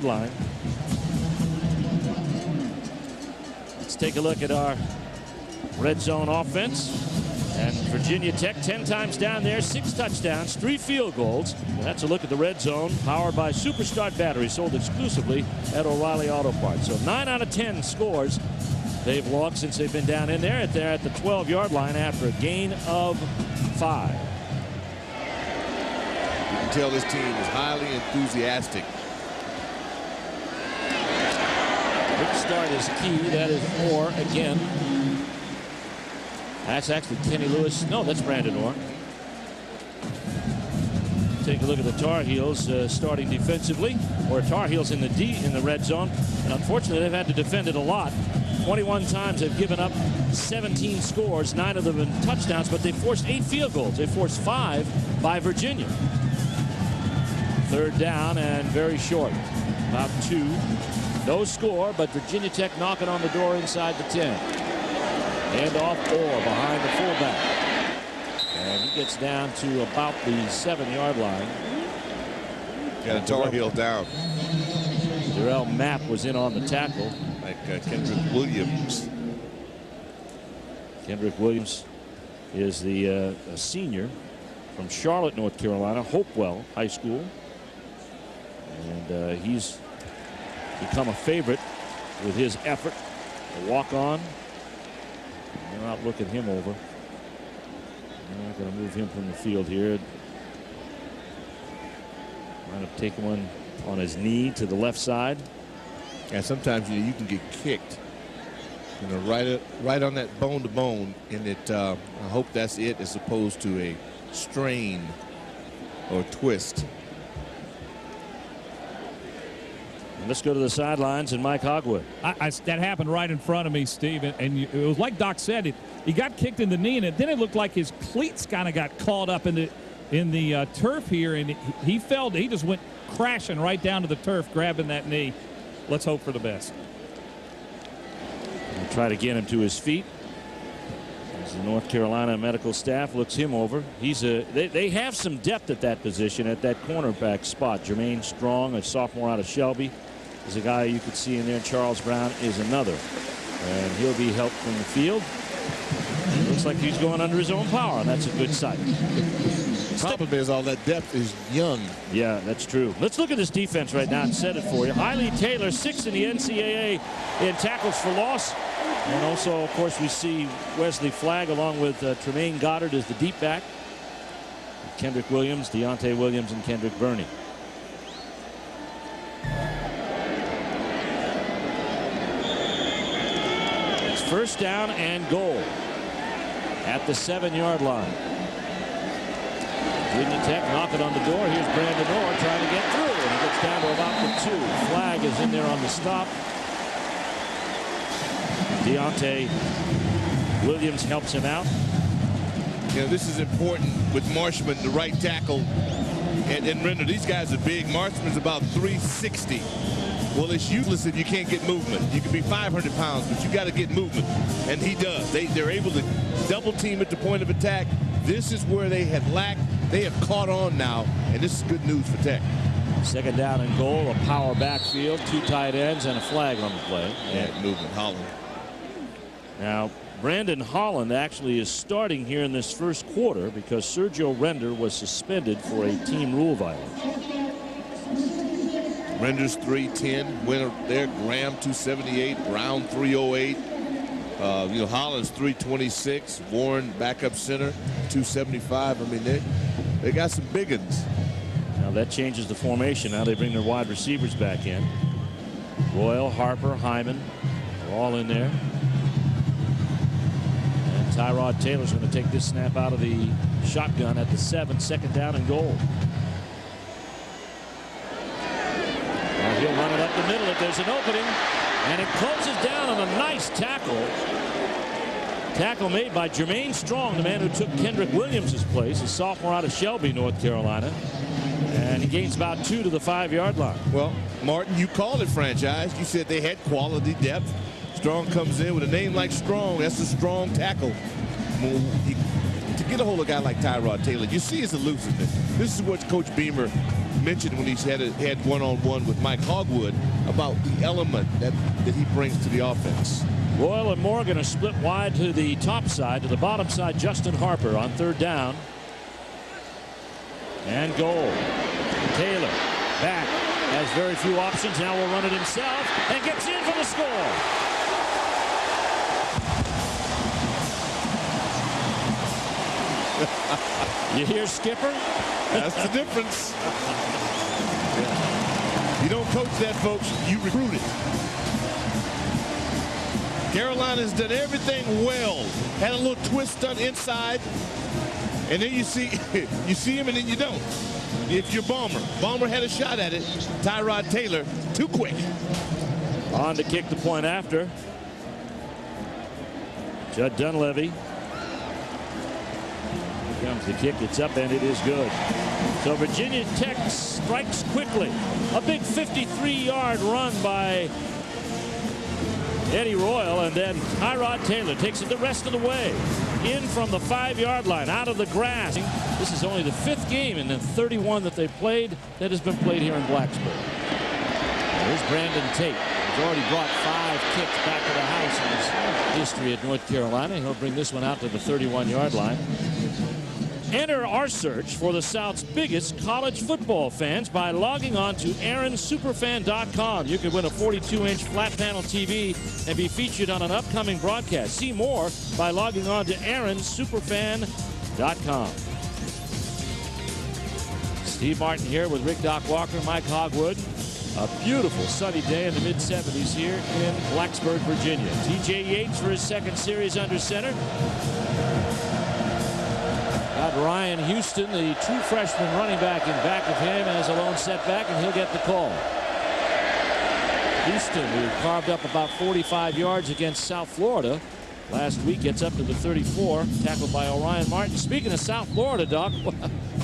7-yard line. Let's take a look at our red zone offense. And Virginia Tech 10 times down there, 6 touchdowns, 3 field goals. And that's a look at the red zone, powered by Superstart Battery, sold exclusively at O'Reilly Auto Parts. So 9 out of 10 scores they've logged since they've been down in there. They're at the 12-yard line after a gain of 5. You can tell this team is highly enthusiastic. Quick start is key. That is Orr again. That's actually Kenny Lewis. No, that's Brandon Orr. Take a look at the Tar Heels starting defensively, or Tar Heels in the red zone. And unfortunately, they've had to defend it a lot. 21 times they've given up 17 scores, 9 of them in touchdowns, but they forced 8 field goals. They forced 5 by Virginia. 3rd down and very short. About 2. No score, but Virginia Tech knocking on the door inside the 10. Hand off Orr behind the fullback. And he gets down to about the 7-yard line. Got a Tar Heel down. Darrell Mapp was in on the tackle. Like Kendrick Williams. Kendrick Williams is the a senior from Charlotte, North Carolina, Hopewell High School. And he's become a favorite with his effort. A walk-on. They're not looking him over. They're not going to move him from the field here. Might have taken one on his knee to the left side. And sometimes you can get kicked, right on that bone to bone, and I hope that's it as opposed to a strain or twist. And let's go to the sidelines and Mike Hogwood. That happened right in front of me, Steve, and it was like Doc said. He got kicked in the knee, and then it looked like his cleats kind of got caught up in the turf here, and he fell. He just went crashing right down to the turf, grabbing that knee. Let's hope for the best. We'll try to get him to his feet. As the North Carolina medical staff looks him over. They have some depth at that position, at that cornerback spot. Jermaine Strong, a sophomore out of Shelby, is a guy you could see in there. Charles Brown is another. And he'll be helped from the field. Looks like he's going under his own power, and that's a good sight. Problem is all that depth is young. Yeah, that's true. Let's look at this defense right now and set it for you. Hailey Taylor, 6th in the NCAA in tackles for loss. And also, of course, we see Wesley Flagg along with Tremaine Goddard as the deep back. Kendrick Williams, Deontay Williams, and Kendrick Burney. It's 1st down and goal at the 7-yard line. Virginia Tech knocking on the door. Here's Brandon Orr trying to get through, and he gets down to about the 2. Flagg is in there on the stop. Deontay Williams helps him out. This is important with Marshman, the right tackle, and Render. These guys are big. Marshman's about 360. Well, it's useless if you can't get movement. You can be 500 pounds, but you got to get movement, and he does. They're able to double team at the point of attack. This is where they had lacked. They have caught on now, and this is good news for Tech. 2nd down and goal, a power backfield, 2 tight ends, and a flag on the play. Yeah, movement, Holland. Now, Brandon Holland actually is starting here in this 1st quarter because Sergio Render was suspended for a team rule violation. Render's 310, winner there. Graham 278, Brown 308. Holland's 326. Warren backup center 275. I mean, they got some big uns. Now that changes the formation. Now they bring their wide receivers back in. Royal, Harper, Hyman are all in there. And Tyrod Taylor's going to take this snap out of the shotgun at the 7, 2nd down and goal. Now he'll run it up the middle if there's an opening. And it closes down on a nice tackle. Tackle made by Jermaine Strong, the man who took Kendrick Williams' place, a sophomore out of Shelby, North Carolina. And he gains about 2 to the 5-yard line. Well, Martin, you called it franchise. You said they had quality depth. Strong comes in with a name like Strong. That's a strong tackle. To get a hold of a guy like Tyrod Taylor, you see his elusiveness. This is what Coach Beamer mentioned when he's had one-on-one with Mike Hogwood about the element that he brings to the offense. Royal and Morgan are split wide to the top side. To the bottom side, Justin Harper on third down. And goal. Taylor back. Has very few options. Now will run it himself and gets in for the score. You hear Skipper? That's the difference. You don't coach that, folks. You recruit it. Carolina's done everything well. Had a little twist done inside. And then you see him and then you don't. If you're Ballmer. Ballmer had a shot at it. Tyrod Taylor, too quick. On to kick the point after. Judd Dunleavy. Here comes the kick. It's up and it is good. So Virginia Tech strikes quickly. A big 53-yard run by Eddie Royal, and then Tyrod Taylor takes it the rest of the way. In from the 5-yard line, out of the grass. This is only the 5th game in the 31 that they've played that has been played here in Blacksburg. There's Brandon Tate. He's already brought 5 kicks back to the house in his history at North Carolina. He'll bring this one out to the 31-yard line. Enter our search for the South's biggest college football fans by logging on to AaronSuperFan.com. You could win a 42-inch flat panel TV and be featured on an upcoming broadcast. See more by logging on to AaronSuperFan.com. Steve Martin here with Rick Doc Walker, Mike Hogwood. A beautiful sunny day in the mid-70s here in Blacksburg, Virginia. TJ Yates for his second series under center. Got Ryan Houston, the true freshman running back, in back of him as a lone setback, and he'll get the call. Houston, who carved up about 45 yards against South Florida last week, gets up to the 34, tackled by Orion Martin. Speaking of South Florida, Doc,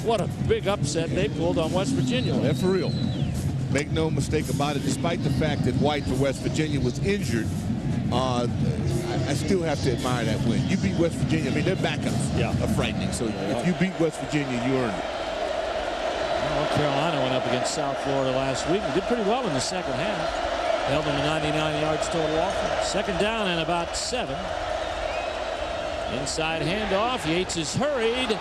what a big upset they pulled on West Virginia. They're for real. Make no mistake about it, despite the fact that White for West Virginia was injured, I still have to admire that win. You beat West Virginia. I mean, their backups are frightening. So if you beat West Virginia, you earned it. North Carolina went up against South Florida last week and did pretty well in the second half. Held them to 99 yards total offense. Second down and about 7. Inside handoff. Yates is hurried.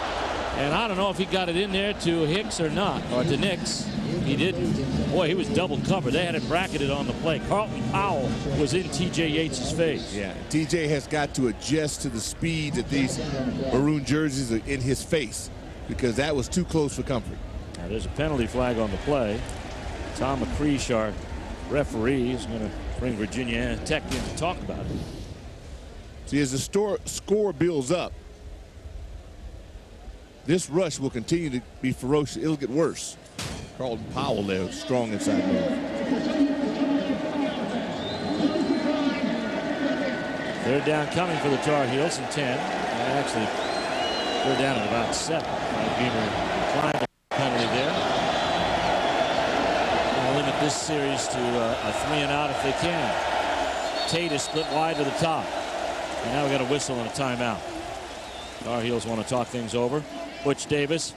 And I don't know if he got it in there to Hicks or not, or to Nix. He didn't. Boy, he was double covered. They had it bracketed on the play. Carlton Powell was in T.J. Yates' face. Yeah, T.J. has got to adjust to the speed that these maroon jerseys are in his face, because that was too close for comfort. Now, there's a penalty flag on the play. Tom McCreesh, our referee, is going to bring Virginia Tech in to talk about it. See, as the score builds up, this rush will continue to be ferocious. It'll get worse. Carlton Powell there, strong inside move. Third down coming for the Tar Heels in 10. Actually, third down at about 7. Beamer declined the penalty there. They'll limit this series to a 3-and-out if they can. Tate is split wide to the top. And now we got a whistle and a timeout. Tar Heels want to talk things over. Butch Davis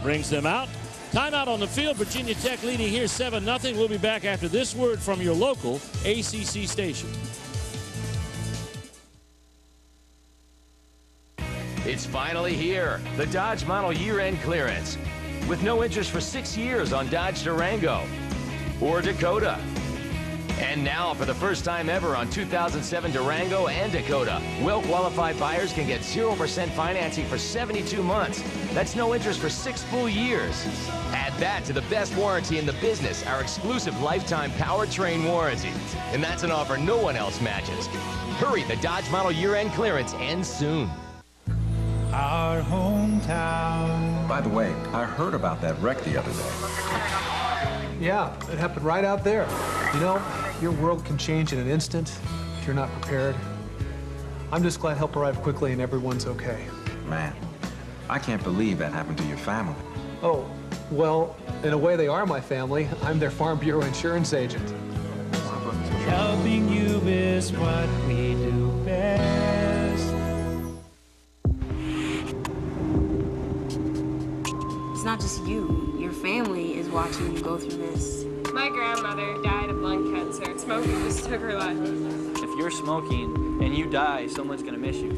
brings them out. Timeout on the field. Virginia Tech leading here 7-0. We'll be back after this word from your local ACC station. It's finally here, the Dodge Model year-end clearance. With no interest for 6 years on Dodge Durango or Dakota. And now, for the first time ever on 2007 Durango and Dakota, well-qualified buyers can get 0% financing for 72 months. That's no interest for 6 full years. Add that to the best warranty in the business, our exclusive lifetime powertrain warranty. And that's an offer no one else matches. Hurry, the Dodge Model year-end clearance ends soon. Our hometown. By the way, I heard about that wreck the other day. Yeah, it happened right out there. You know, your world can change in an instant if you're not prepared. I'm just glad help arrived quickly and everyone's okay. Man, I can't believe that happened to your family. Oh, well, in a way they are my family. I'm their Farm Bureau insurance agent. Helping you is what we do best. It's not just you. Your family is watching you go through this. My grandmother died of lung cancer. Smoking just took her life. If you're smoking and you die, someone's gonna miss you.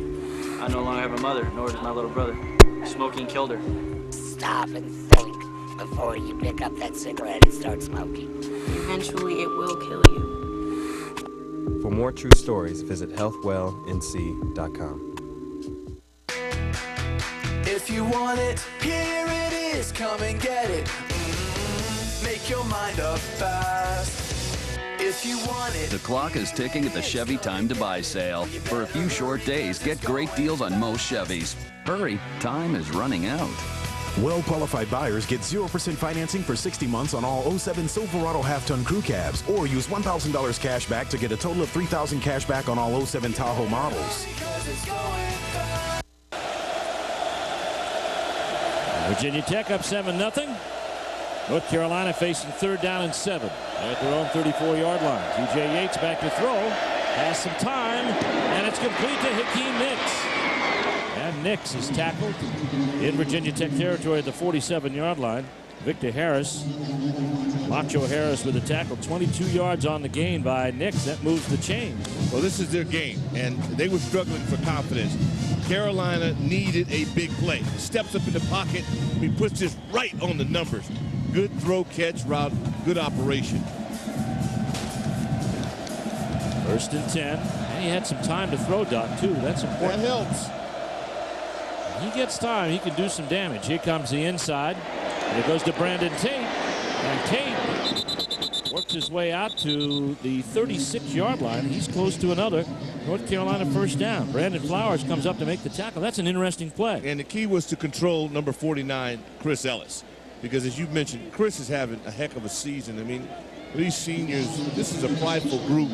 I no longer have a mother, nor does my little brother. Smoking killed her. Stop and think before you pick up that cigarette and start smoking. Eventually, it will kill you. For more true stories, visit healthwellnc.com. If you want it, here it is, come and get it. Make your mind up fast. If you want it. The clock is ticking at the Chevy Time to Buy sale. For a few short days, get great deals on most Chevys. Hurry, time is running out. Well-qualified buyers get 0% financing for 60 months on all 07 Silverado half-ton crew cabs, or use $1,000 cash back to get a total of $3,000 cash back on all 07 Tahoe models. Virginia Tech up 7-0. North Carolina facing 3rd down and 7 at their own 34-yard line. TJ Yates back to throw. Has some time, and it's complete to Hakeem Nicks. And Nicks is tackled in Virginia Tech territory at the 47-yard line. Victor Harris, Macho Harris with a tackle. 22 yards on the gain by Nicks. That moves the chain. Well, this is their game, and they were struggling for confidence. Carolina needed a big play. Steps up in the pocket. He puts this right on the numbers. Good throw, catch, route, good operation. 1st and 10. And he had some time to throw, Doc, too. That's important. That helps. He gets time, he can do some damage. Here comes the inside. And it goes to Brandon Tate. And Tate works his way out to the 36-yard line. He's close to another North Carolina 1st down. Brandon Flowers comes up to make the tackle. That's an interesting play. And the key was to control number 49, Chris Ellis. Because as you mentioned, Chris is having a heck of a season. I mean, these seniors, this is a prideful group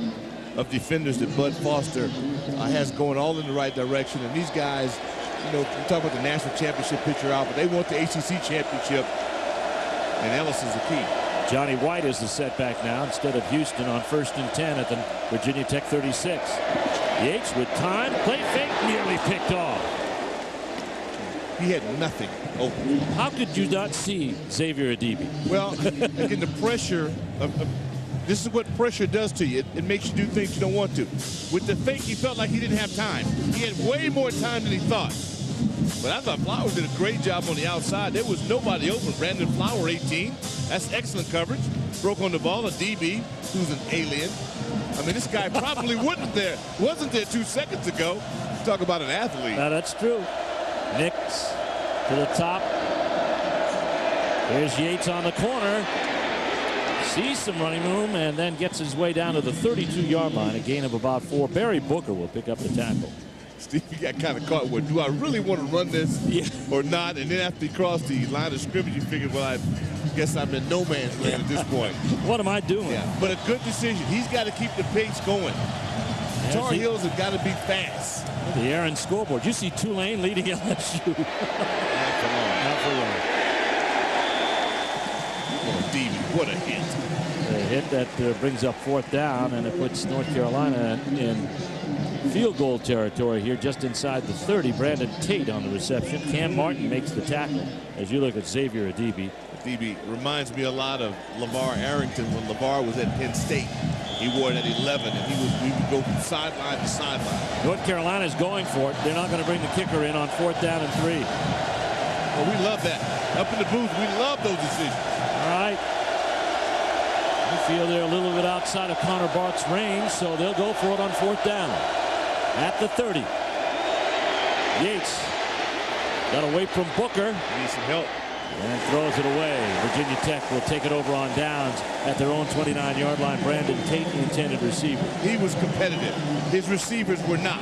of defenders that Bud Foster has going all in the right direction. And these guys, you know, we talk about the national championship picture out, but they want the ACC championship, and Ellis is the key. Johnny White is the setback now instead of Houston on 1st and 10 at the Virginia Tech 36. Yates with time, play fake, nearly picked off. He had nothing open. How could you not see Xavier Adibi? Well, again, the pressure of this is what pressure does to you. It makes you do things you don't want to. With the fake, he felt like he didn't have time. He had way more time than he thought. But I thought Flowers did a great job on the outside. There was nobody open. Brandon Flower, 18. That's excellent coverage. Broke on the ball. A DB who's an alien. I mean, this guy probably wasn't there 2 seconds ago. Talk about an athlete. Now, that's true. Nicks to the top. There's Yates on the corner. Sees some running room and then gets his way down to the 32-yard line. A gain of about 4. Barry Booker will pick up the tackle. Steve, you got kind of caught with, do I really want to run this or not? And then after he crossed the line of scrimmage, you figured, well, I guess I'm in no man's land at this point. What am I doing? Yeah, but a good decision. He's got to keep the pace going. Tar Heels have got to be fast. The Aaron scoreboard. You see Tulane leading LSU. Half a long. Oh, Davey, what a hit. A hit that brings up 4th down, and it puts North Carolina in field goal territory here just inside the 30. Brandon Tate on the reception. Cam Martin makes the tackle as you look at Xavier Adibi. Adibi reminds me a lot of LeVar Arrington when LeVar was at Penn State. He wore it at 11, and he would go from sideline to sideline. North Carolina is going for it. They're not going to bring the kicker in on 4th down and 3. Well, we love that. Up in the booth, we love those decisions. All right. We feel they're a little bit outside of Connor Bart's range, so they'll go for it on 4th down. At the 30. Yates got away from Booker. Needs some help. And throws it away. Virginia Tech will take it over on downs at their own 29-yard line. Brandon Tate, the intended receiver. He was competitive. His receivers were not.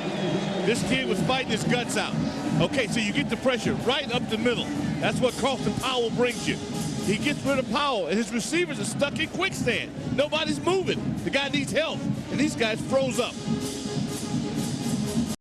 This kid was fighting his guts out. Okay, so you get the pressure right up the middle. That's what Carlton Powell brings you. He gets rid of Powell, and his receivers are stuck in quicksand. Nobody's moving. The guy needs help, and these guys froze up.